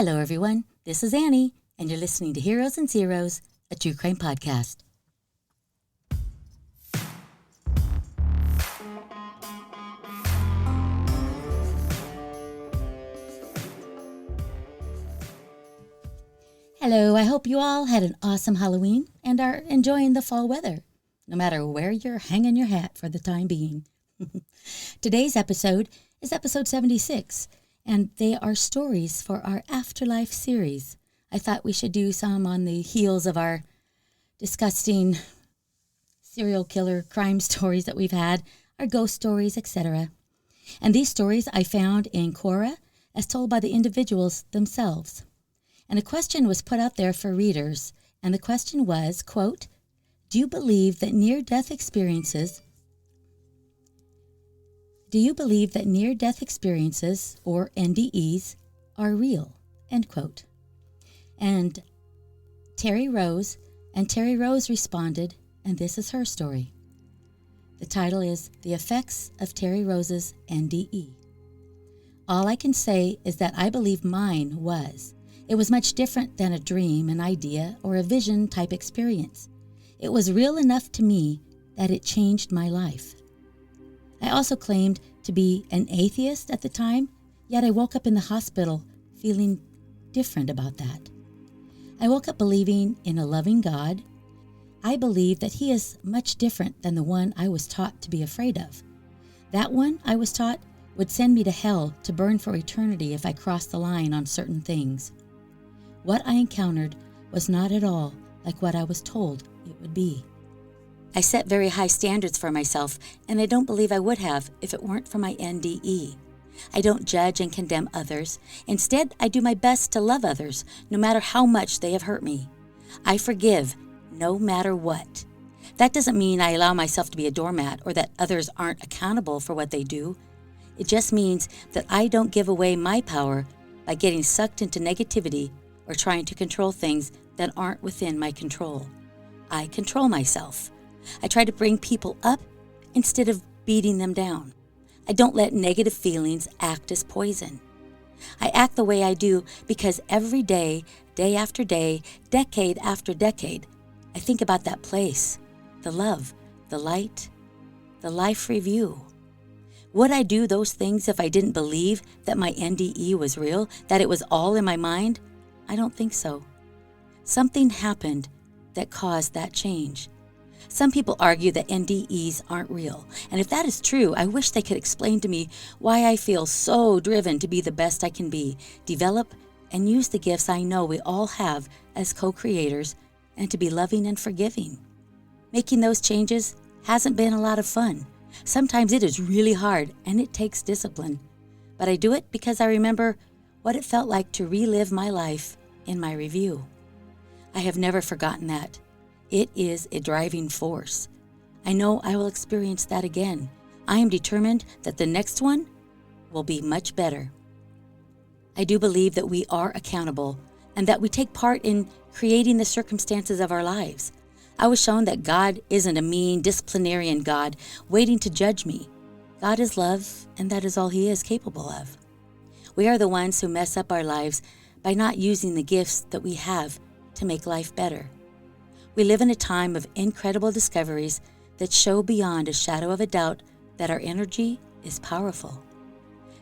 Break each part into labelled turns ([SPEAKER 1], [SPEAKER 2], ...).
[SPEAKER 1] Hello, everyone. This is Annie, and you're listening to Heroes and Zeros, a true crime podcast. Hello, I hope you all had an awesome Halloween and are enjoying the fall weather, no matter where you're hanging your hat for the time being. Today's episode is episode 76, and they are stories for our Afterlife series. I thought we should do some on the heels of our disgusting serial killer crime stories that we've had, our ghost stories, etc. And these stories I found in Quora as told by the individuals themselves. And a question was put out there for readers, and the question was, quote, do you believe that near-death experiences, or NDEs, are real, end quote. And Terry Rose responded, and this is her story. The title is The Effects of Terry Rose's NDE. All I can say is that I believe mine was. It was much different than a dream, an idea, or a vision type experience. It was real enough to me that it changed my life. I also claimed to be an atheist at the time, yet I woke up in the hospital feeling different about that. I woke up believing in a loving God. I believe that He is much different than the one I was taught to be afraid of. That one I was taught would send me to hell to burn for eternity if I crossed the line on certain things. What I encountered was not at all like what I was told it would be. I set very high standards for myself, and I don't believe I would have if it weren't for my NDE. I don't judge and condemn others. Instead, I do my best to love others, no matter how much they have hurt me. I forgive, no matter what. That doesn't mean I allow myself to be a doormat or that others aren't accountable for what they do. It just means that I don't give away my power by getting sucked into negativity or trying to control things that aren't within my control. I control myself. I try to bring people up instead of beating them down. I don't let negative feelings act as poison. I act the way I do because every day, day after day, decade after decade, I think about that place, the love, the light, the life review. Would I do those things if I didn't believe that my NDE was real, that it was all in my mind? I don't think so. Something happened that caused that change. Some people argue that NDEs aren't real, and if that is true, I wish they could explain to me why I feel so driven to be the best I can be, develop and use the gifts I know we all have as co-creators, and to be loving and forgiving. Making those changes hasn't been a lot of fun. Sometimes it is really hard, and it takes discipline. But I do it because I remember what it felt like to relive my life in my review. I have never forgotten that. It is a driving force. I know I will experience that again. I am determined that the next one will be much better. I do believe that we are accountable and that we take part in creating the circumstances of our lives. I was shown that God isn't a mean disciplinarian God waiting to judge me. God is love, and that is all He is capable of. We are the ones who mess up our lives by not using the gifts that we have to make life better. We live in a time of incredible discoveries that show beyond a shadow of a doubt that our energy is powerful.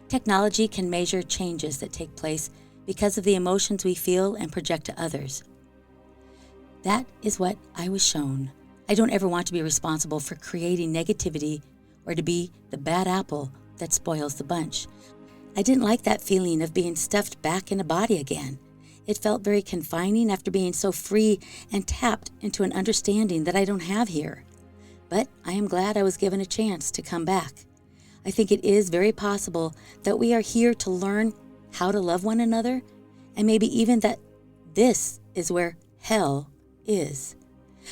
[SPEAKER 1] Technology can measure changes that take place because of the emotions we feel and project to others. That is what I was shown. I don't ever want to be responsible for creating negativity or to be the bad apple that spoils the bunch. I didn't like that feeling of being stuffed back in a body again. It felt very confining after being so free and tapped into an understanding that I don't have here. But I am glad I was given a chance to come back. I think it is very possible that we are here to learn how to love one another, and maybe even that this is where hell is.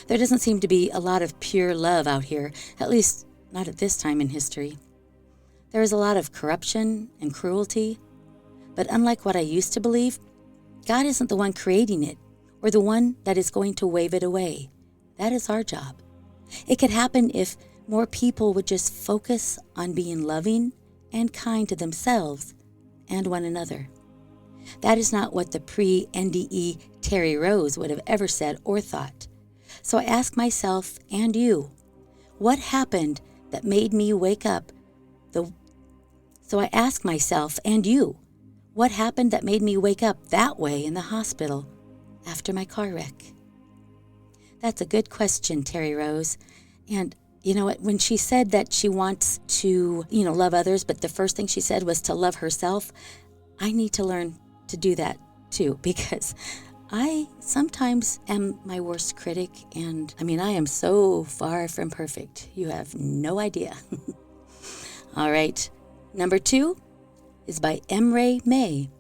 [SPEAKER 1] There doesn't seem to be a lot of pure love out here, at least not at this time in history. There is a lot of corruption and cruelty, but unlike what I used to believe, God isn't the one creating it or the one that is going to wave it away. That is our job. It could happen if more people would just focus on being loving and kind to themselves and one another. That is not what the pre-NDE Terry Rose would have ever said or thought. So I ask myself and you, what happened that made me wake up that way in the hospital after my car wreck? That's a good question, Terry Rose. And you know what? When she said that she wants to, love others, but the first thing she said was to love herself, I need to learn to do that too, because I sometimes am my worst critic, and I am so far from perfect. You have no idea. All right. Number 2 is by Emre May.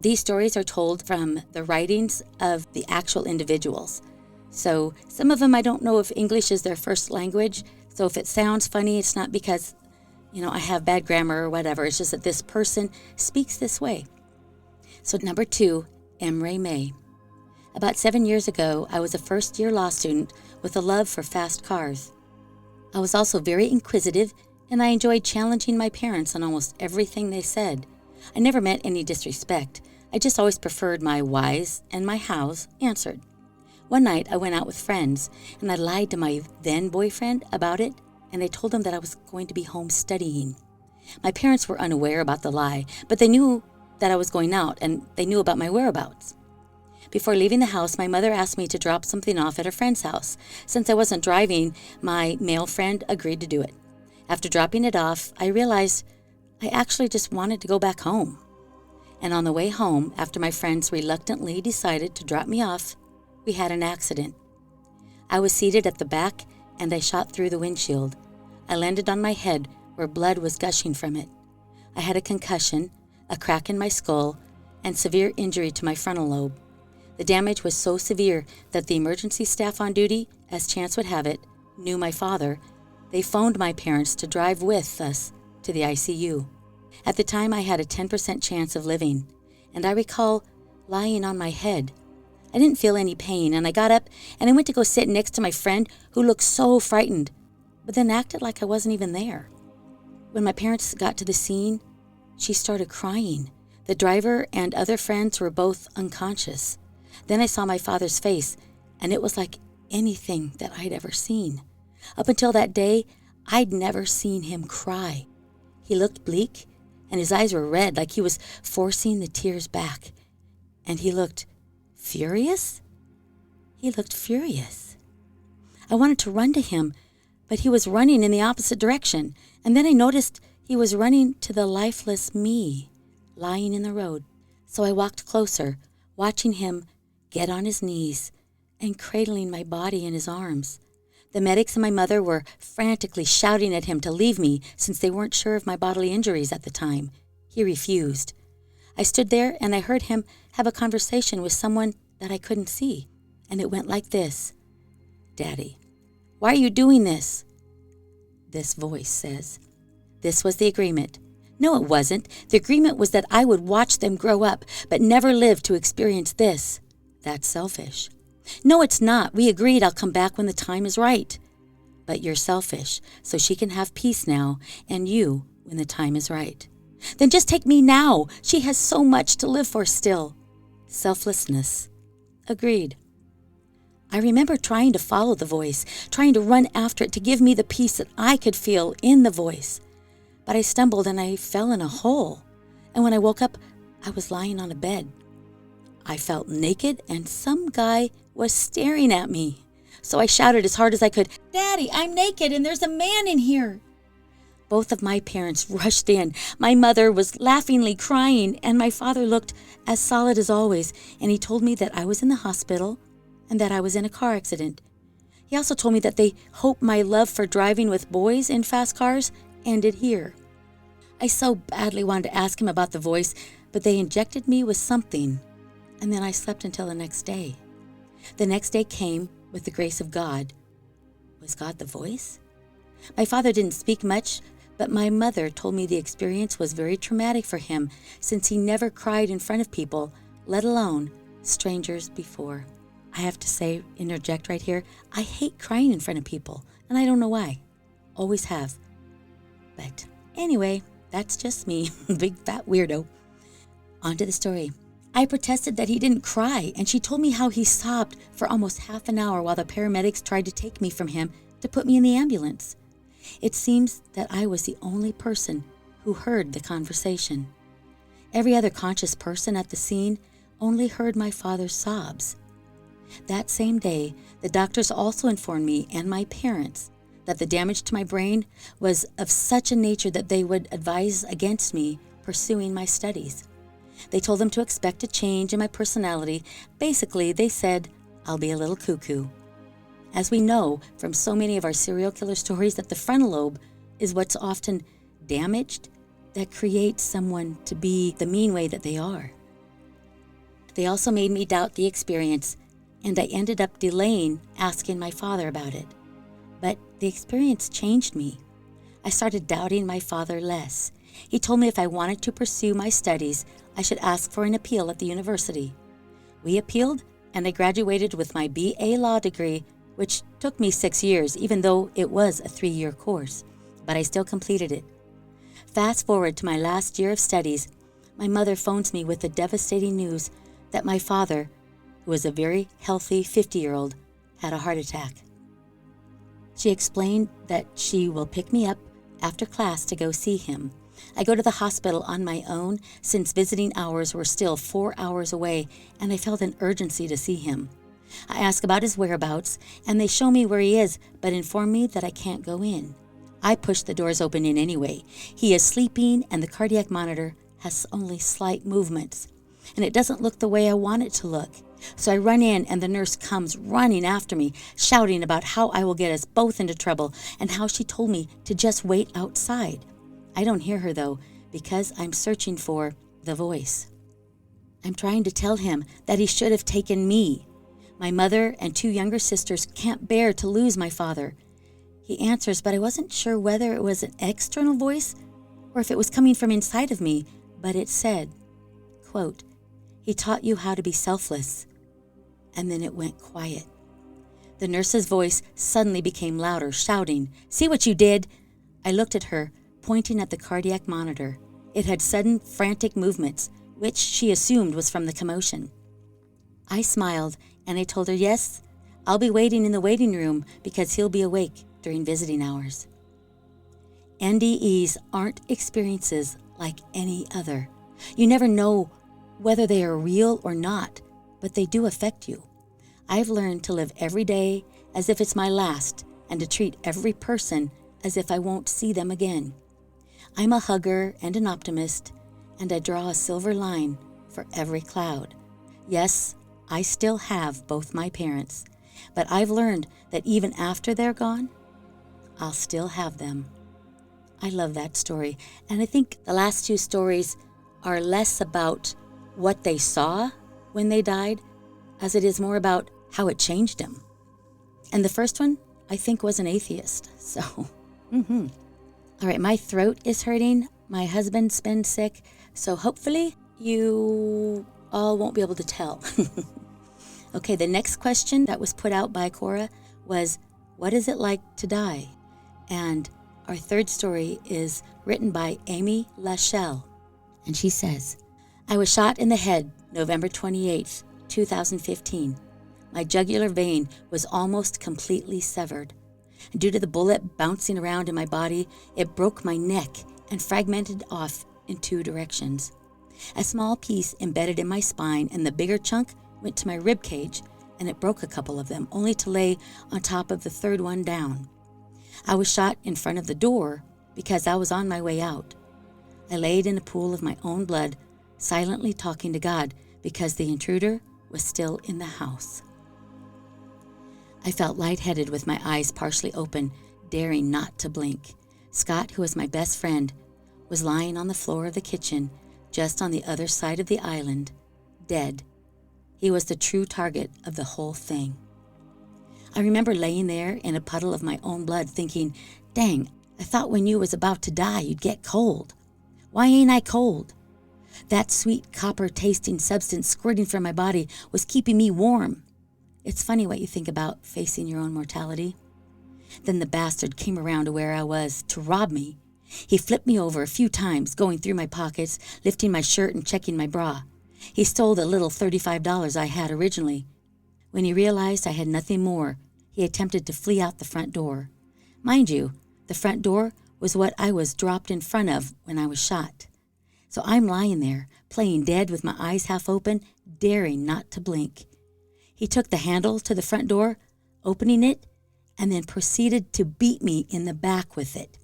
[SPEAKER 1] These stories are told from the writings of the actual individuals. So some of them, I don't know if English is their first language. So if it sounds funny, it's not because, I have bad grammar or whatever. It's just that this person speaks this way. So number 2, Emre May. About 7 years ago, I was a first-year law student with a love for fast cars. I was also very inquisitive, and I enjoyed challenging my parents on almost everything they said. I never meant any disrespect. I just always preferred my whys and my hows answered. One night, I went out with friends, and I lied to my then-boyfriend about it, and I told him that I was going to be home studying. My parents were unaware about the lie, but they knew that I was going out, and they knew about my whereabouts. Before leaving the house, my mother asked me to drop something off at a friend's house. Since I wasn't driving, my male friend agreed to do it. After dropping it off, I realized I actually just wanted to go back home. And on the way home, after my friends reluctantly decided to drop me off, we had an accident. I was seated at the back, and I shot through the windshield. I landed on my head where blood was gushing from it. I had a concussion, a crack in my skull, and severe injury to my frontal lobe. The damage was so severe that the emergency staff on duty, as chance would have it, knew my father. They phoned my parents to drive with us to the ICU. At the time, I had a 10% chance of living, and I recall lying on my head. I didn't feel any pain, and I got up and I went to go sit next to my friend who looked so frightened, but then acted like I wasn't even there. When my parents got to the scene, she started crying. The driver and other friends were both unconscious. Then I saw my father's face, and it was like anything that I'd ever seen. Up until that day, I'd never seen him cry. He looked bleak, and his eyes were red like he was forcing the tears back. And he looked furious? He looked furious. I wanted to run to him, but he was running in the opposite direction. And then I noticed he was running to the lifeless me, lying in the road. So I walked closer, watching him get on his knees and cradling my body in his arms. The medics and my mother were frantically shouting at him to leave me since they weren't sure of my bodily injuries at the time. He refused. I stood there and I heard him have a conversation with someone that I couldn't see. And it went like this. "Daddy, why are you doing this?" This voice says. This was the agreement. No, it wasn't. The agreement was that I would watch them grow up, but never live to experience this. That's selfish. No, it's not. We agreed I'll come back when the time is right. But you're selfish, so she can have peace now, and you when the time is right. Then just take me now. She has so much to live for still. Selflessness. Agreed. I remember trying to follow the voice, trying to run after it to give me the peace that I could feel in the voice. But I stumbled and I fell in a hole. And when I woke up, I was lying on a bed. I felt naked and some guy was staring at me. So I shouted as hard as I could, "Daddy, I'm naked and there's a man in here." Both of my parents rushed in. My mother was laughingly crying, and my father looked as solid as always, and he told me that I was in the hospital and that I was in a car accident. He also told me that they hoped my love for driving with boys in fast cars ended here. I so badly wanted to ask him about the voice, but they injected me with something, and then I slept until the next day. The next day came with the grace of God. Was God the voice? My father didn't speak much, but my mother told me the experience was very traumatic for him since he never cried in front of people, let alone strangers before. I have to say, interject right here, I hate crying in front of people, and I don't know why. Always have. But anyway, that's just me, big fat weirdo. On to the story. I protested that he didn't cry, and she told me how he sobbed for almost half an hour while the paramedics tried to take me from him to put me in the ambulance. It seems that I was the only person who heard the conversation. Every other conscious person at the scene only heard my father's sobs. That same day, the doctors also informed me and my parents that the damage to my brain was of such a nature that they would advise against me pursuing my studies. They told them to expect a change in my personality. Basically, they said, I'll be a little cuckoo. As we know from so many of our serial killer stories, that the frontal lobe is what's often damaged that creates someone to be the mean way that they are. They also made me doubt the experience, and I ended up delaying asking my father about it. But the experience changed me. I started doubting my father less. He told me if I wanted to pursue my studies, I should ask for an appeal at the university. We appealed, and I graduated with my BA law degree, which took me 6 years, even though it was a 3-year course, but I still completed it. Fast forward to my last year of studies, my mother phones me with the devastating news that my father, who was a very healthy 50-year-old, had a heart attack. She explained that she will pick me up after class to go see him. I go to the hospital on my own since visiting hours were still 4 hours away, and I felt an urgency to see him. I ask about his whereabouts, and they show me where he is, but inform me that I can't go in. I push the doors open in anyway. He is sleeping, and the cardiac monitor has only slight movements, and it doesn't look the way I want it to look. So I run in, and the nurse comes running after me, shouting about how I will get us both into trouble and how she told me to just wait outside. I don't hear her, though, because I'm searching for the voice. I'm trying to tell him that he should have taken me. My mother and 2 younger sisters can't bear to lose my father. He answers, but I wasn't sure whether it was an external voice or if it was coming from inside of me, but it said, quote, "He taught you how to be selfless." And then it went quiet. The nurse's voice suddenly became louder, shouting, "See what you did?" I looked at her, pointing at the cardiac monitor. It had sudden, frantic movements, which she assumed was from the commotion. I smiled, and I told her, yes, I'll be waiting in the waiting room because he'll be awake during visiting hours. NDEs aren't experiences like any other. You never know whether they are real or not, but they do affect you. I've learned to live every day as if it's my last and to treat every person as if I won't see them again. I'm a hugger and an optimist, and I draw a silver line for every cloud. Yes, I still have both my parents, but I've learned that even after they're gone, I'll still have them. I love that story, and I think the last 2 stories are less about what they saw when they died, as it is more about how it changed them. And the first one, I think, was an atheist, so, All right, my throat is hurting, my husband's been sick, so hopefully you all won't be able to tell. Okay, the next question that was put out by Cora was, what is it like to die? And our third story is written by Amy Lachelle, and she says, I was shot in the head November 28th, 2015. My jugular vein was almost completely severed. Due to the bullet bouncing around in my body, it broke my neck and fragmented off in 2 directions. A small piece embedded in my spine, and the bigger chunk went to my rib cage, and it broke a couple of them, only to lay on top of the 3rd one down. I was shot in front of the door because I was on my way out. I laid in a pool of my own blood, silently talking to God because the intruder was still in the house. I felt lightheaded with my eyes partially open, daring not to blink. Scott, who was my best friend, was lying on the floor of the kitchen, just on the other side of the island, dead. He was the true target of the whole thing. I remember laying there in a puddle of my own blood thinking, dang, I thought when you was about to die you'd get cold. Why ain't I cold? That sweet copper-tasting substance squirting from my body was keeping me warm. It's funny what you think about facing your own mortality. Then the bastard came around to where I was to rob me. He flipped me over a few times, going through my pockets, lifting my shirt and checking my bra. He stole the little $35 I had originally. When he realized I had nothing more, he attempted to flee out the front door. Mind you, the front door was what I was dropped in front of when I was shot. So I'm lying there, playing dead with my eyes half open, daring not to blink. He took the handle to the front door, opening it, and then proceeded to beat me in the back with it,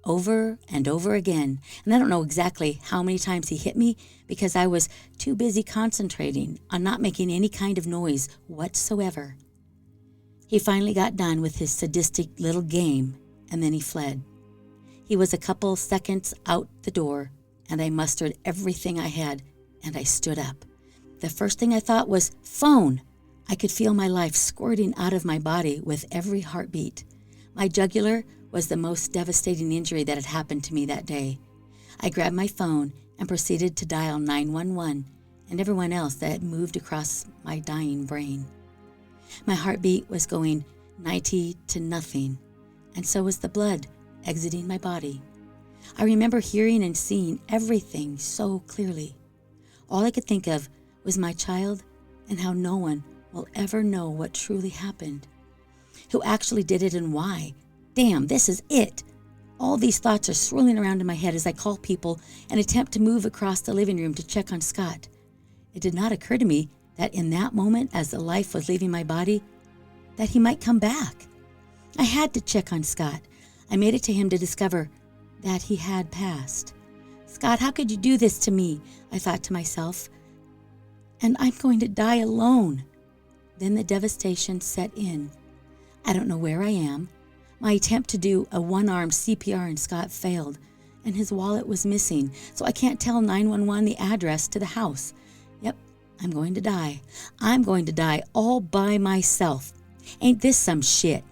[SPEAKER 1] over and over again. And I don't know exactly how many times he hit me because I was too busy concentrating on not making any kind of noise whatsoever. He finally got done with his sadistic little game, and then he fled. He was a couple seconds out the door, and I mustered everything I had, and I stood up. The first thing I thought was, phone! I could feel my life squirting out of my body with every heartbeat. My jugular was the most devastating injury that had happened to me that day. I grabbed my phone and proceeded to dial 911 and everyone else that had moved across my dying brain. My heartbeat was going 90 to nothing, and so was the blood exiting my body. I remember hearing and seeing everything so clearly. All I could think of was my child and how no one will ever know what truly happened. Who actually did it and why? Damn, this is it. All these thoughts are swirling around in my head as I call people and attempt to move across the living room to check on Scott. It did not occur to me that in that moment, as the life was leaving my body, that he might come back. I had to check on Scott. I made it to him to discover that he had passed. Scott, how could you do this to me? I thought to myself. And I'm going to die alone. Then the devastation set in. I don't know where I am. My attempt to do a one-arm CPR on Scott failed, and his wallet was missing, so I can't tell 911 the address to the house. Yep, I'm going to die. I'm going to die all by myself. Ain't this some shit?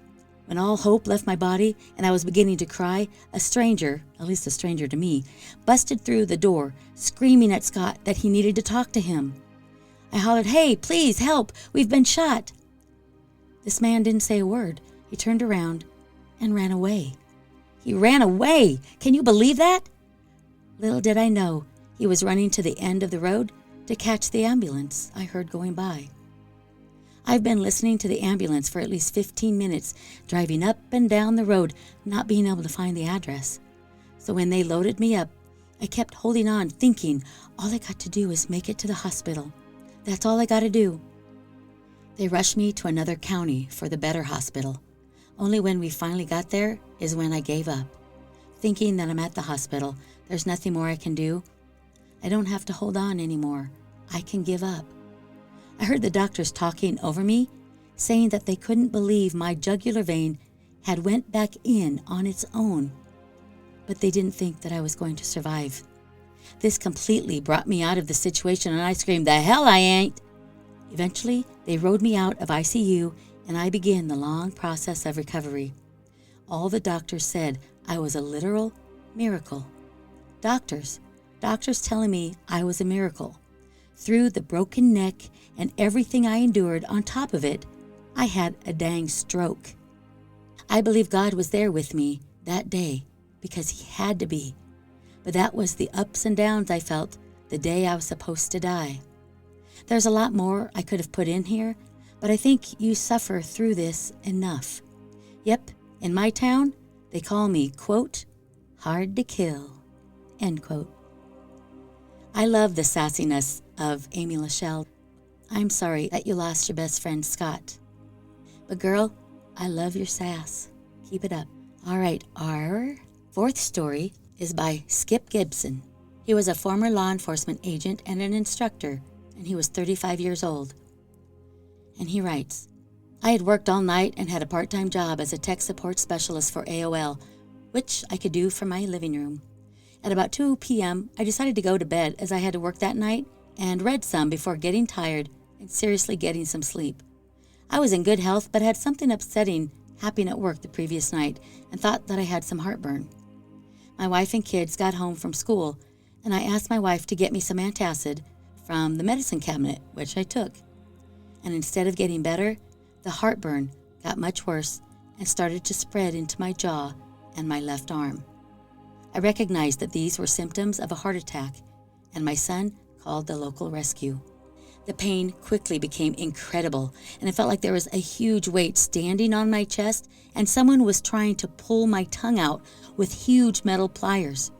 [SPEAKER 1] When all hope left my body and I was beginning to cry, a stranger, at least a stranger to me, busted through the door, screaming at Scott that he needed to talk to him. I hollered, "Hey, please help, we've been shot." This man didn't say a word. He turned around and ran away. He ran away! Can you believe that? Little did I know he was running to the end of the road to catch the ambulance I heard going by. I've been listening to the ambulance for at least 15 minutes, driving up and down the road, not being able to find the address. So when they loaded me up, I kept holding on, thinking, all I got to do is make it to the hospital. That's all I got to do. They rushed me to another county for the better hospital. Only when we finally got there is when I gave up. Thinking that I'm at the hospital, there's nothing more I can do. I don't have to hold on anymore. I can give up. I heard the doctors talking over me, saying that they couldn't believe my jugular vein had went back in on its own, but they didn't think that I was going to survive. This completely brought me out of the situation, and I screamed, "The hell I ain't!" Eventually, they rode me out of ICU, and I began the long process of recovery. All the doctors said I was a literal miracle. Doctors telling me I was a miracle. Through the broken neck and everything I endured on top of it, I had a dang stroke. I believe God was there with me that day because he had to be. But that was the ups and downs I felt the day I was supposed to die. There's a lot more I could have put in here, but I think you suffer through this enough. Yep, in my town, they call me, quote, hard to kill, end quote. I love the sassiness of Amy Lachelle. I'm sorry that you lost your best friend, Scott. But girl, I love your sass. Keep it up. All right, our fourth story is by Skip Gibson. He was a former law enforcement agent and an instructor, and he was 35 years old. And he writes, I had worked all night and had a part-time job as a tech support specialist for AOL, which I could do from my living room. At about 2 p.m., I decided to go to bed as I had to work that night and read some before getting tired and seriously getting some sleep. I was in good health but had something upsetting happen at work the previous night and thought that I had some heartburn. My wife and kids got home from school, and I asked my wife to get me some antacid from the medicine cabinet, which I took. And instead of getting better, the heartburn got much worse and started to spread into my jaw and my left arm. I recognized that these were symptoms of a heart attack, and my son called the local rescue. The pain quickly became incredible, and it felt like there was a huge weight standing on my chest, and someone was trying to pull my tongue out with huge metal pliers.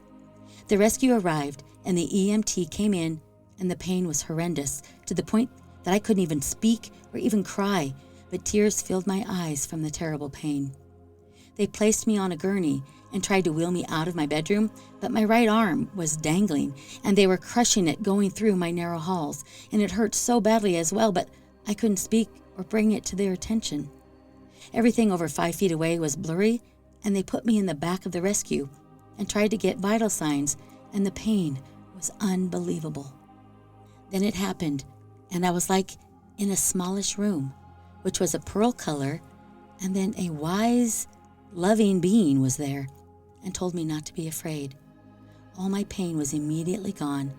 [SPEAKER 1] The rescue arrived, and the EMT came in, and the pain was horrendous, to the point that I couldn't even speak or even cry, but tears filled my eyes from the terrible pain. They placed me on a gurney and tried to wheel me out of my bedroom, but my right arm was dangling, and they were crushing it going through my narrow halls, and it hurt so badly as well, but I couldn't speak or bring it to their attention. Everything over 5 feet away was blurry, and they put me in the back of the rescue and tried to get vital signs, and the pain was unbelievable. Then it happened, and I was like in a smallish room, which was a pearl color, and then a wise, loving being was there and told me not to be afraid. All my pain was immediately gone,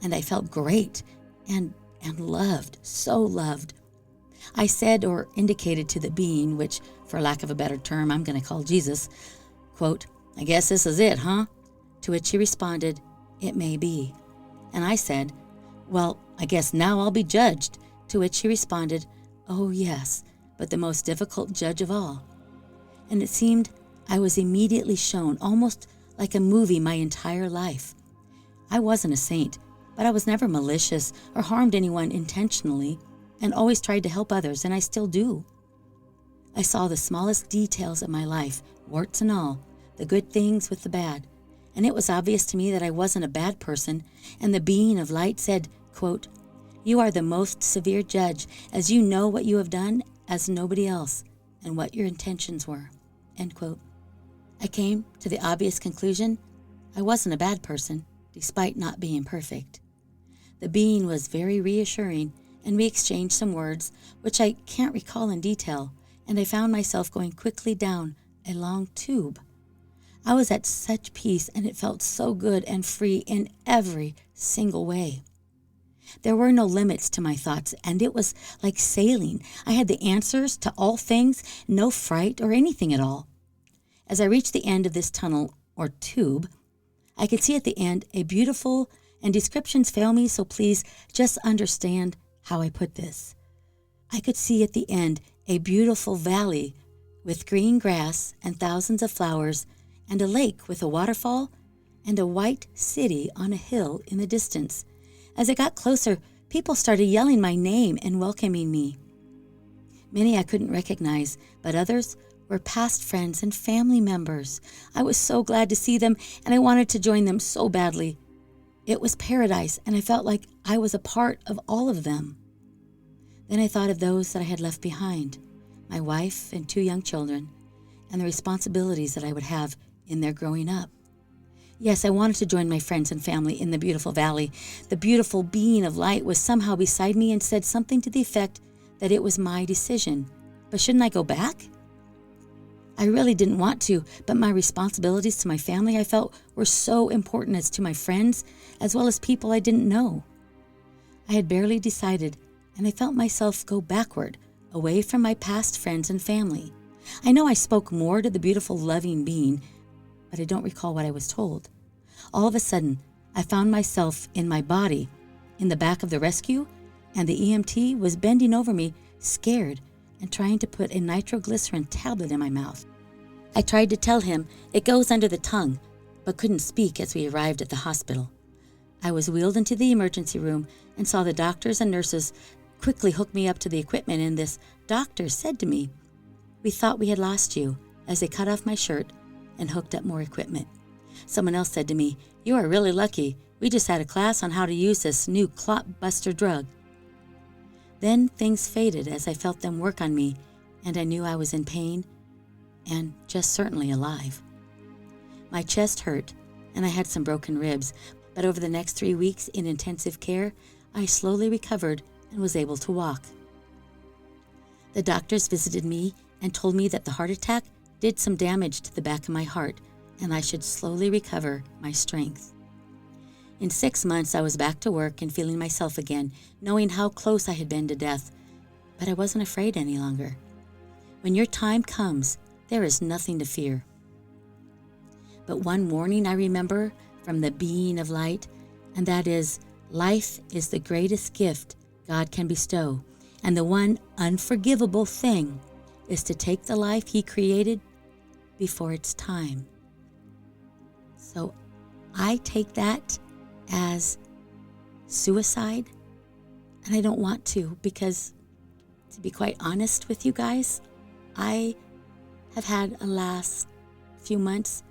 [SPEAKER 1] and I felt great and loved, so loved. I said or indicated to the being, which, for lack of a better term, I'm going to call Jesus, quote, "I guess this is it, huh?" To which he responded, "It may be." And I said, "Well, I guess now I'll be judged." To which he responded, "Oh yes, but the most difficult judge of all." And it seemed I was immediately shown, almost like a movie, my entire life. I wasn't a saint, but I was never malicious or harmed anyone intentionally, and always tried to help others, and I still do. I saw the smallest details of my life, warts and all, the good things with the bad, and it was obvious to me that I wasn't a bad person, and the being of light said, quote, "You are the most severe judge, as you know what you have done as nobody else, and what your intentions were," end quote. I came to the obvious conclusion I wasn't a bad person, despite not being perfect. The being was very reassuring, and we exchanged some words, which I can't recall in detail, and I found myself going quickly down a long tube. I was at such peace, and it felt so good and free in every single way. There were no limits to my thoughts, and it was like sailing. I had the answers to all things, no fright or anything at all. As I reached the end of this tunnel, or tube, I could see at the end a beautiful, and descriptions fail me, so please just understand how I put this. I could see at the end a beautiful valley with green grass and thousands of flowers, and a lake with a waterfall, and a white city on a hill in the distance. As I got closer, people started yelling my name and welcoming me. Many I couldn't recognize, but others were past friends and family members. I was so glad to see them, and I wanted to join them so badly. It was paradise, and I felt like I was a part of all of them. Then I thought of those that I had left behind, my wife and 2 young children, and the responsibilities that I would have in their growing up. Yes, I wanted to join my friends and family in the beautiful valley. The beautiful being of light was somehow beside me and said something to the effect that it was my decision. But shouldn't I go back? I really didn't want to, but my responsibilities to my family, I felt, were so important, as to my friends, as well as people I didn't know. I had barely decided, and I felt myself go backward, away from my past friends and family. I know I spoke more to the beautiful, loving being, but I don't recall what I was told. All of a sudden, I found myself in my body, in the back of the rescue, and the EMT was bending over me, scared, and trying to put a nitroglycerin tablet in my mouth. I tried to tell him it goes under the tongue, but couldn't speak as we arrived at the hospital. I was wheeled into the emergency room and saw the doctors and nurses quickly hook me up to the equipment, and this doctor said to me, "We thought we had lost you," as they cut off my shirt and hooked up more equipment. Someone else said to me, "You are really lucky. We just had a class on how to use this new clot buster drug." Then things faded as I felt them work on me, and I knew I was in pain and just certainly alive. My chest hurt, and I had some broken ribs, but over the next 3 weeks in intensive care, I slowly recovered and was able to walk. The doctors visited me and told me that the heart attack did some damage to the back of my heart, and I should slowly recover my strength. In 6 months, I was back to work and feeling myself again, knowing how close I had been to death, but I wasn't afraid any longer. When your time comes, there is nothing to fear. But one warning I remember from the being of light, and that is, Life is the greatest gift God can bestow, and the one unforgivable thing is to take the life He created before it's time. So I take that as suicide, and I don't want to, because to be quite honest with you guys, I have had a last few months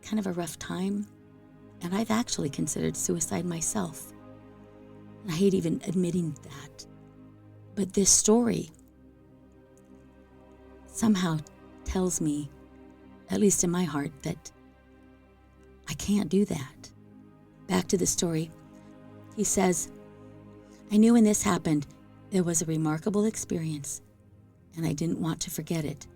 [SPEAKER 1] kind of a rough time, and I've actually considered suicide myself. And I hate even admitting that. But this story somehow tells me, at least in my heart, that I can't do that. Back to the story. He says, I knew when this happened, it was a remarkable experience, and I didn't want to forget it.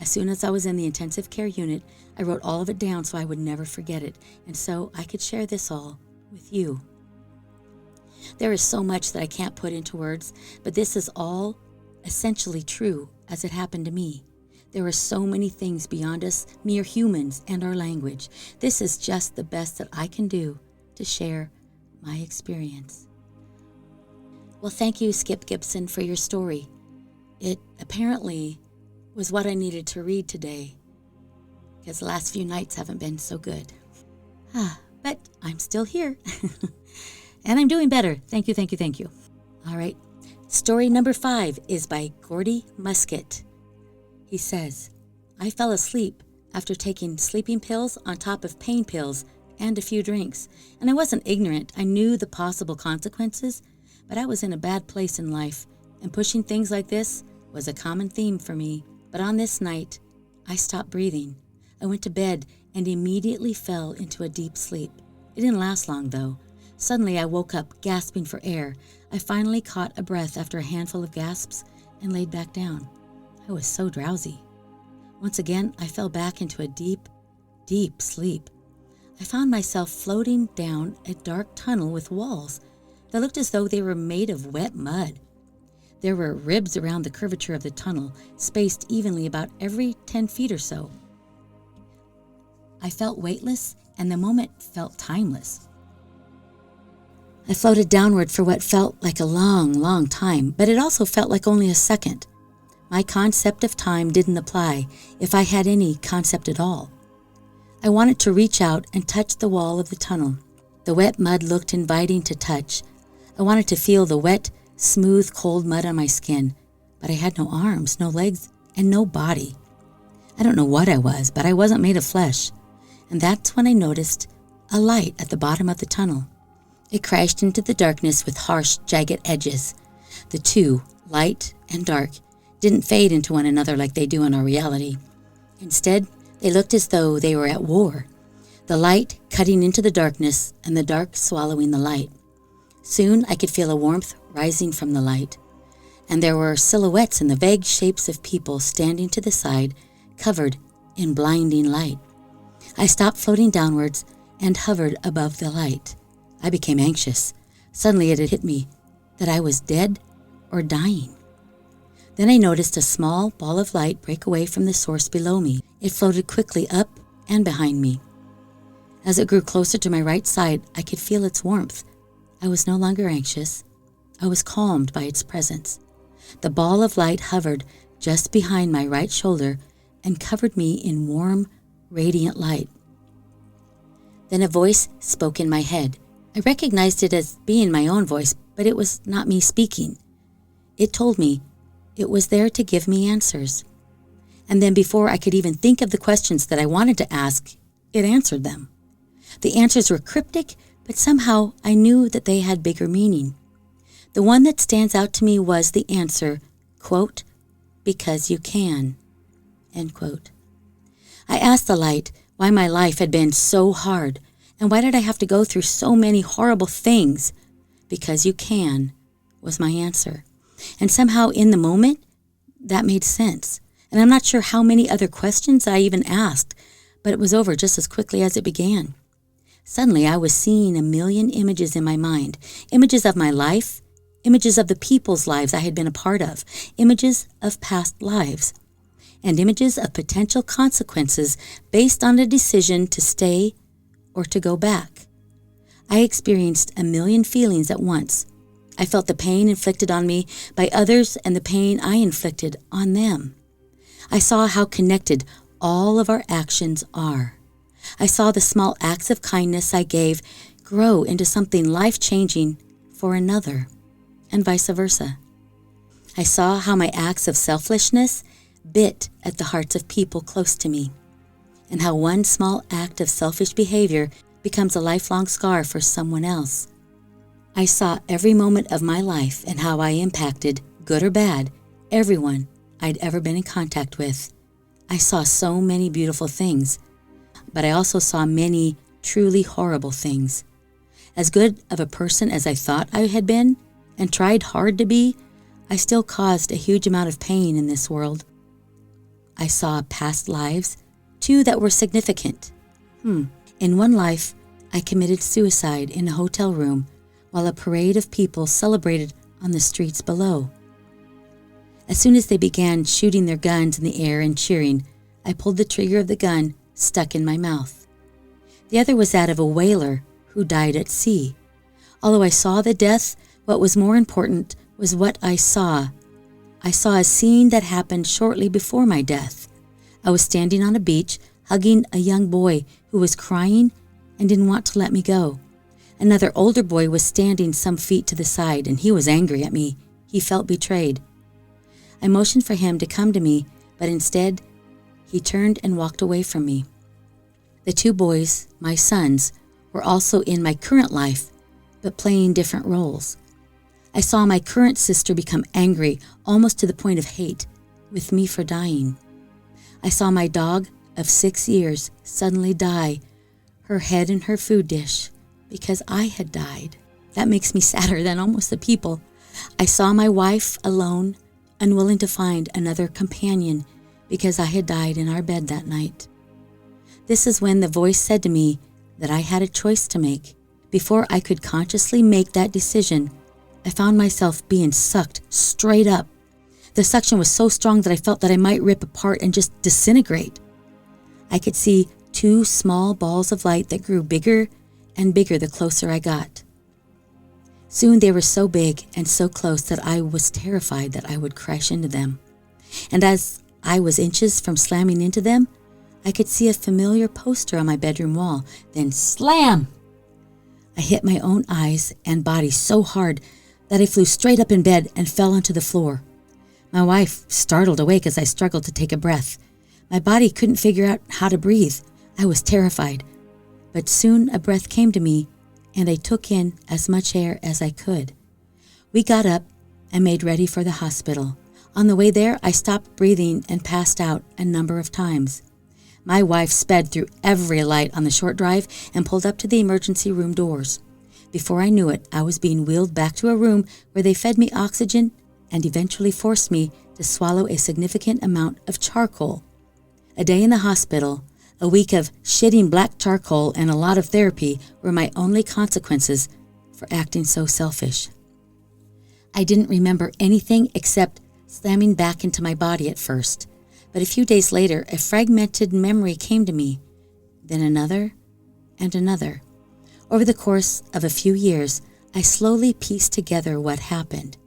[SPEAKER 1] As soon as I was in the intensive care unit, I wrote all of it down so I would never forget it, and so I could share this all with you. There is so much that I can't put into words, but this is all essentially true as it happened to me. There are so many things beyond us mere humans and our language. This is just the best that I can do to share my experience. Well, thank you, Skip Gibson, for your story. It apparently was what I needed to read today, because the last few nights haven't been so good. But I'm still here, and I'm doing better. Thank you, thank you, thank you. All right, story number 5 is by Gordy Musket. He says, I fell asleep after taking sleeping pills on top of pain pills and a few drinks, and I wasn't ignorant. I knew the possible consequences, but I was in a bad place in life, and pushing things like this was a common theme for me. But on this night, I stopped breathing. I went to bed and immediately fell into a deep sleep. It didn't last long, though. Suddenly, I woke up, gasping for air. I finally caught a breath after a handful of gasps and laid back down. I was so drowsy. Once again, I fell back into a deep, deep sleep. I found myself floating down a dark tunnel with walls that looked as though they were made of wet mud. There were ribs around the curvature of the tunnel, spaced evenly about every 10 feet or so. I felt weightless, and the moment felt timeless. I floated downward for what felt like a long, long time, but it also felt like only a second. My concept of time didn't apply, if I had any concept at all. I wanted to reach out and touch the wall of the tunnel. The wet mud looked inviting to touch. I wanted to feel the wet, smooth, cold mud on my skin, but I had no arms, no legs, and no body. I don't know what I was, but I wasn't made of flesh. And that's when I noticed a light at the bottom of the tunnel. It crashed into the darkness with harsh, jagged edges. The two, light and dark, didn't fade into one another like they do in our reality. Instead, they looked as though they were at war, the light cutting into the darkness and the dark swallowing the light. Soon I could feel a warmth rising from the light, and there were silhouettes in the vague shapes of people standing to the side, covered in blinding light. I stopped floating downwards and hovered above the light. I became anxious. Suddenly it had hit me that I was dead or dying. Then I noticed a small ball of light break away from the source below me. It floated quickly up and behind me. As it grew closer to my right side, I could feel its warmth. I was no longer anxious. I was calmed by its presence. The ball of light hovered just behind my right shoulder and covered me in warm, radiant light. Then a voice spoke in my head. I recognized it as being my own voice, but it was not me speaking. It told me it was there to give me answers. And then before I could even think of the questions that I wanted to ask, it answered them. The answers were cryptic, but somehow I knew that they had bigger meaning. The one that stands out to me was the answer, quote, because you can, end quote. I asked the light why my life had been so hard, and why did I have to go through so many horrible things? Because you can, was my answer. And somehow in the moment, that made sense. And I'm not sure how many other questions I even asked, but it was over just as quickly as it began. Suddenly, I was seeing a million images in my mind, images of my life, images of the people's lives I had been a part of, images of past lives, and images of potential consequences based on a decision to stay or to go back. I experienced a million feelings at once. I felt the pain inflicted on me by others and the pain I inflicted on them. I saw how connected all of our actions are. I saw the small acts of kindness I gave grow into something life-changing for another, and vice versa. I saw how my acts of selfishness bit at the hearts of people close to me, and how one small act of selfish behavior becomes a lifelong scar for someone else. I saw every moment of my life and how I impacted, good or bad, everyone I'd ever been in contact with. I saw so many beautiful things, but I also saw many truly horrible things. As good of a person as I thought I had been, and tried hard to be, I still caused a huge amount of pain in this world. I saw past lives, two that were significant. In one life, I committed suicide in a hotel room while a parade of people celebrated on the streets below. As soon as they began shooting their guns in the air and cheering, I pulled the trigger of the gun stuck in my mouth. The other was that of a whaler who died at sea. Although I saw the death, what was more important was what I saw. I saw a scene that happened shortly before my death. I was standing on a beach, hugging a young boy who was crying and didn't want to let me go. Another older boy was standing some feet to the side, and he was angry at me. He felt betrayed. I motioned for him to come to me, but instead, he turned and walked away from me. The two boys, my sons, were also in my current life, but playing different roles. I saw my current sister become angry, almost to the point of hate, with me for dying. I saw my dog of 6 years suddenly die, her head in her food dish, because I had died. That makes me sadder than almost the people. I saw my wife alone, unwilling to find another companion because I had died in our bed that night. This is when the voice said to me that I had a choice to make. Before I could consciously make that decision, I found myself being sucked straight up. The suction was so strong that I felt that I might rip apart and just disintegrate. I could see 2 small balls of light that grew bigger and bigger the closer I got. Soon they were so big and so close that I was terrified that I would crash into them. And as I was inches from slamming into them, I could see a familiar poster on my bedroom wall. Then slam! I hit my own eyes and body so hard that I flew straight up in bed and fell onto the floor. My wife startled awake as I struggled to take a breath. My body couldn't figure out how to breathe. I was terrified. But soon a breath came to me, and I took in as much air as I could. We got up and made ready for the hospital. On the way there, I stopped breathing and passed out a number of times. My wife sped through every light on the short drive and pulled up to the emergency room doors. Before I knew it, I was being wheeled back to a room where they fed me oxygen and eventually forced me to swallow a significant amount of charcoal. A day in the hospital, a week of shitting black charcoal, and a lot of therapy were my only consequences for acting so selfish. I didn't remember anything except slamming back into my body at first, but a few days later, a fragmented memory came to me, then another and another. Over the course of a few years, I slowly pieced together what happened.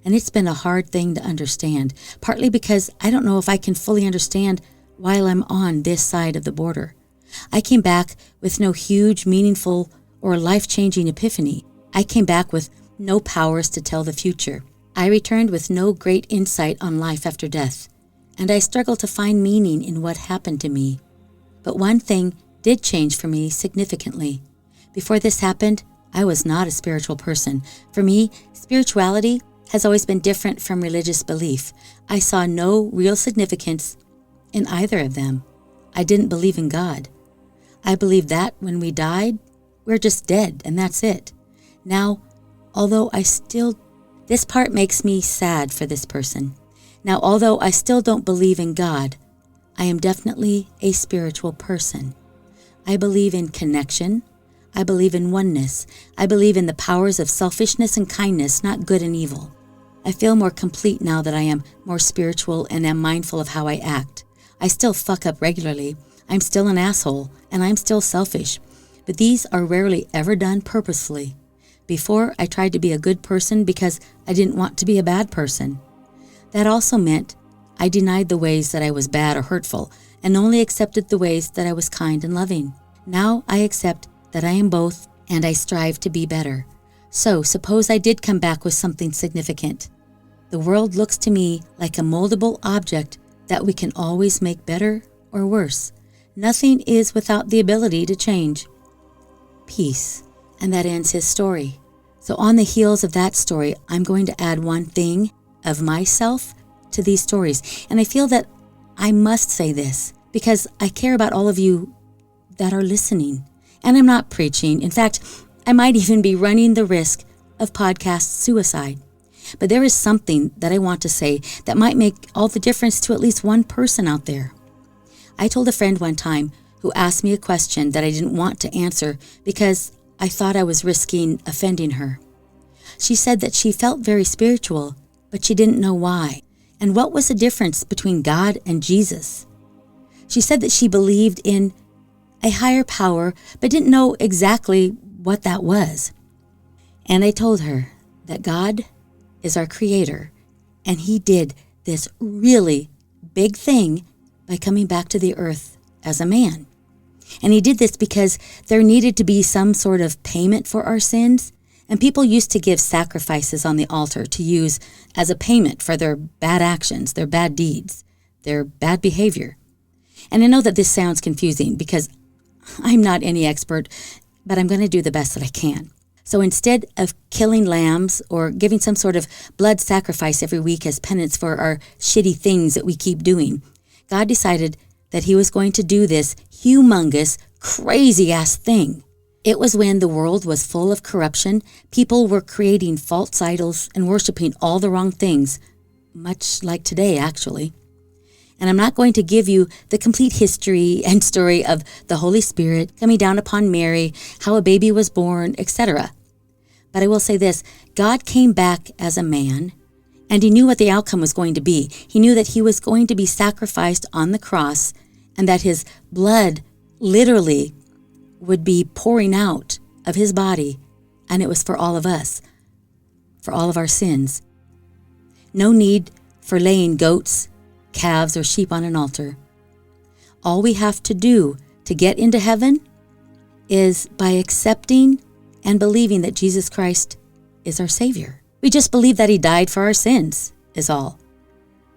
[SPEAKER 1] And it's been a hard thing to understand, partly because I don't know if I can fully understand while I'm on this side of the border. I came back with no huge, meaningful, or life-changing epiphany. I came back with no powers to tell the future. I returned with no great insight on life after death, and I struggled to find meaning in what happened to me. But one thing did change for me significantly. Before this happened, I was not a spiritual person. For me, spirituality has always been different from religious belief. I saw no real significance in either of them. I didn't believe in God. I believed that when we died, we're just dead, and that's it. Now, although this part makes me sad for this person. Now, although I still don't believe in God, I am definitely a spiritual person. I believe in connection. I believe in oneness. I believe in the powers of selfishness and kindness, not good and evil. I feel more complete now that I am more spiritual and am mindful of how I act. I still fuck up regularly. I'm still an asshole, and I'm still selfish. but these are rarely ever done purposefully. Before, I tried to be a good person because I didn't want to be a bad person. That also meant I denied the ways that I was bad or hurtful and only accepted the ways that I was kind and loving. Now I accept that I am both and I strive to be better. So suppose I did come back with something significant. The world looks to me like a moldable object that we can always make better or worse. Nothing is without the ability to change. Peace. And that ends his story. So on the heels of that story, I'm going to add one thing of myself to these stories. And I feel that I must say this because I care about all of you that are listening. And I'm not preaching. In fact, I might even be running the risk of podcast suicide. But there is something that I want to say that might make all the difference to at least one person out there. I told a friend one time who asked me a question that I didn't want to answer because I thought I was risking offending her. She said that she felt very spiritual, but she didn't know why. And what was the difference between God and Jesus? She said that she believed in a higher power, but didn't know exactly what that was. And I told her that God is our creator, and he did this really big thing by coming back to the earth as a man. And he did this because there needed to be some sort of payment for our sins, and people used to give sacrifices on the altar to use as a payment for their bad actions, their bad deeds, their bad behavior. And I know that this sounds confusing because I'm not any expert, but I'm going to do the best that I can. So instead of killing lambs or giving some sort of blood sacrifice every week as penance for our shitty things that we keep doing, God decided that he was going to do this humongous, crazy-ass thing. It was when the world was full of corruption, people were creating false idols and worshiping all the wrong things, much like today, actually. And I'm not going to give you the complete history and story of the Holy Spirit coming down upon Mary, how a baby was born, etc. But I will say this, God came back as a man, and he knew what the outcome was going to be. He knew that he was going to be sacrificed on the cross, and that his blood literally would be pouring out of his body, and it was for all of us, for all of our sins. No need for laying goats, calves, or sheep on an altar. All we have to do to get into heaven is by accepting and believing that Jesus Christ is our Savior. We just believe that he died for our sins, is all.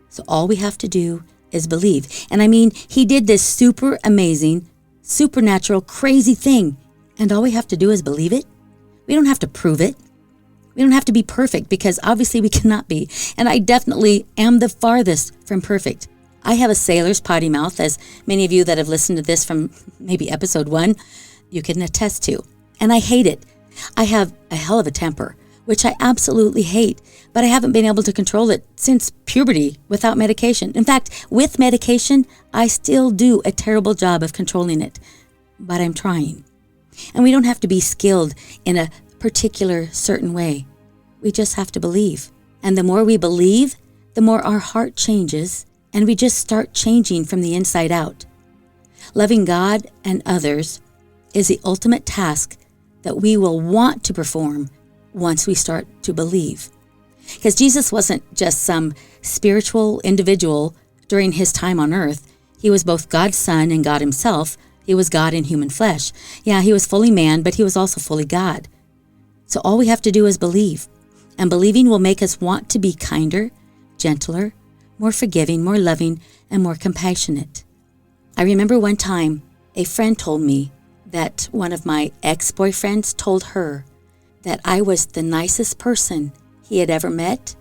[SPEAKER 1] So all we have to do is believe. And I mean, he did this super amazing, supernatural, crazy thing. And all we have to do is believe it. We don't have to prove it. We don't have to be perfect because obviously we cannot be. And I definitely am the farthest from perfect. I have a sailor's potty mouth, as many of you that have listened to this from maybe episode 1, you can attest to. And I hate it. I have a hell of a temper, which I absolutely hate, but I haven't been able to control it since puberty without medication. In fact, with medication, I still do a terrible job of controlling it, but I'm trying. And we don't have to be skilled in a particular certain way. We just have to believe. And the more we believe, the more our heart changes, and we just start changing from the inside out. Loving God and others is the ultimate task that we will want to perform once we start to believe. Because Jesus wasn't just some spiritual individual during his time on earth. He was both God's son and God himself. He was God in human flesh. Yeah, he was fully man, but he was also fully God. So all we have to do is believe. And believing will make us want to be kinder, gentler, more forgiving, more loving, and more compassionate. I remember one time a friend told me that one of my ex-boyfriends told her that I was the nicest person he had ever met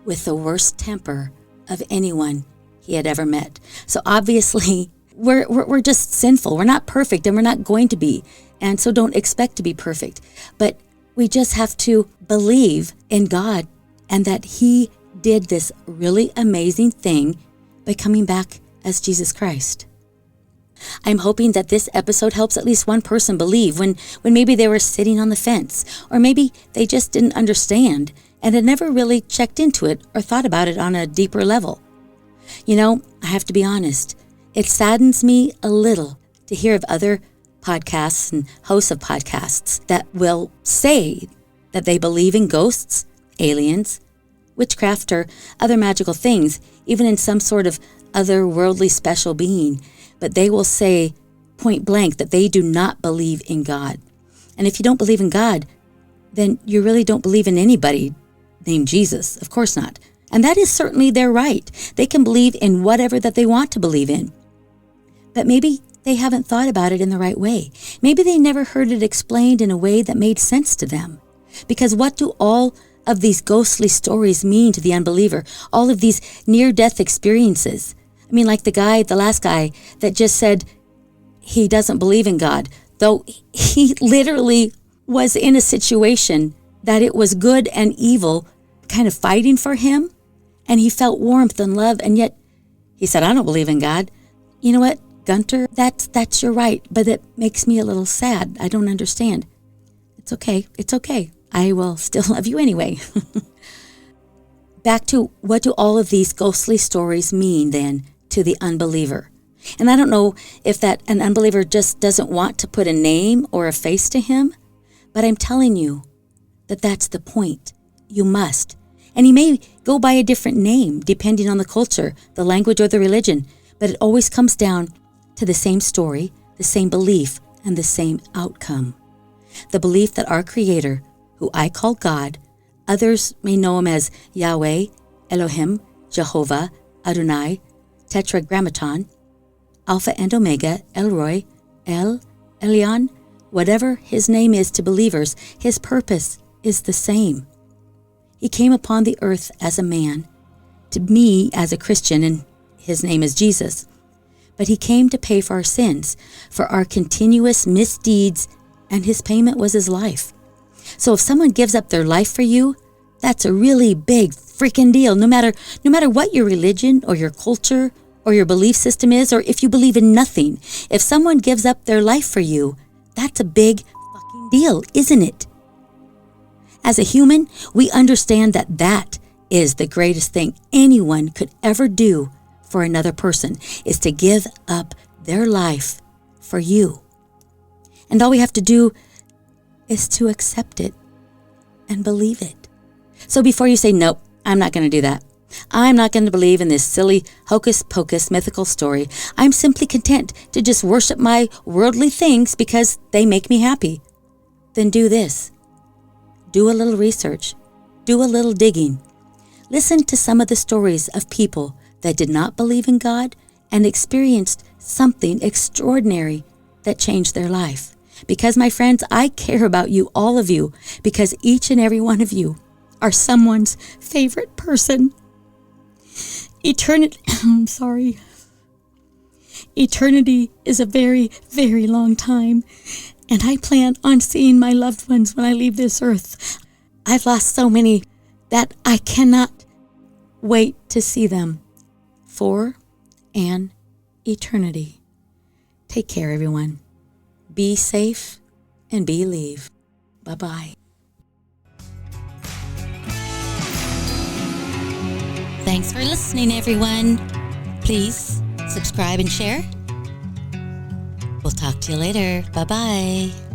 [SPEAKER 1] with the worst temper of anyone he had ever met. So obviously, we're just sinful. We're not perfect, and we're not going to be. And so don't expect to be perfect. But we just have to believe in God and that he did this really amazing thing by coming back as Jesus Christ. I'm hoping that this episode helps at least one person believe when maybe they were sitting on the fence, or maybe they just didn't understand and had never really checked into it or thought about it on a deeper level. You know, I have to be honest, it saddens me a little to hear of other podcasts and hosts of podcasts that will say that they believe in ghosts, aliens, witchcraft, or other magical things, even in some sort of otherworldly special being. But they will say point blank that they do not believe in God. And if you don't believe in God, then you really don't believe in anybody named Jesus. Of course not. And that is certainly their right. They can believe in whatever that they want to believe in. But maybe they haven't thought about it in the right way. Maybe they never heard it explained in a way that made sense to them. Because what do all of these ghostly stories mean to the unbeliever? All of these near-death experiences. I mean, like the last guy that just said he doesn't believe in God, though he literally was in a situation that it was good and evil kind of fighting for him, and he felt warmth and love, and yet he said, I don't believe in God. You know what, Gunter, that's your right, but it makes me a little sad. I don't understand. It's okay. I will still love you anyway. Back to, what do all of these ghostly stories mean then to the unbeliever? And I don't know if that an unbeliever just doesn't want to put a name or a face to him, but I'm telling you that that's the point. You must. And he may go by a different name depending on the culture, the language, or the religion, but it always comes down to the same story, the same belief, and the same outcome. The belief that our Creator, who I call God, others may know him as Yahweh, Elohim, Jehovah, Adonai, Tetragrammaton, Alpha and Omega, Elroy, El, Elyon, whatever his name is to believers, his purpose is the same. He came upon the earth as a man, to me as a Christian, and his name is Jesus. But he came to pay for our sins, for our continuous misdeeds, and his payment was his life. So if someone gives up their life for you, that's a really big freaking deal, no matter what your religion or your culture or your belief system is, or if you believe in nothing. If someone gives up their life for you, that's a big fucking deal, isn't it? As a human, we understand that that is the greatest thing anyone could ever do for another person, is to give up their life for you. And all we have to do is to accept it and believe it. So before you say, nope, I'm not going to do that. I'm not going to believe in this silly hocus-pocus mythical story. I'm simply content to just worship my worldly things because they make me happy. Then do this. Do a little research. Do a little digging. Listen to some of the stories of people that did not believe in God and experienced something extraordinary that changed their life. Because, my friends, I care about you, all of you, because each and every one of you are someone's favorite person. Eternity is a very, very long time, and I plan on seeing my loved ones when I leave this earth. I've lost so many that I cannot wait to see them for an eternity. Take care, everyone. Be safe and believe. Bye-bye. Thanks for listening, everyone. Please subscribe and share. We'll talk to you later. Bye-bye.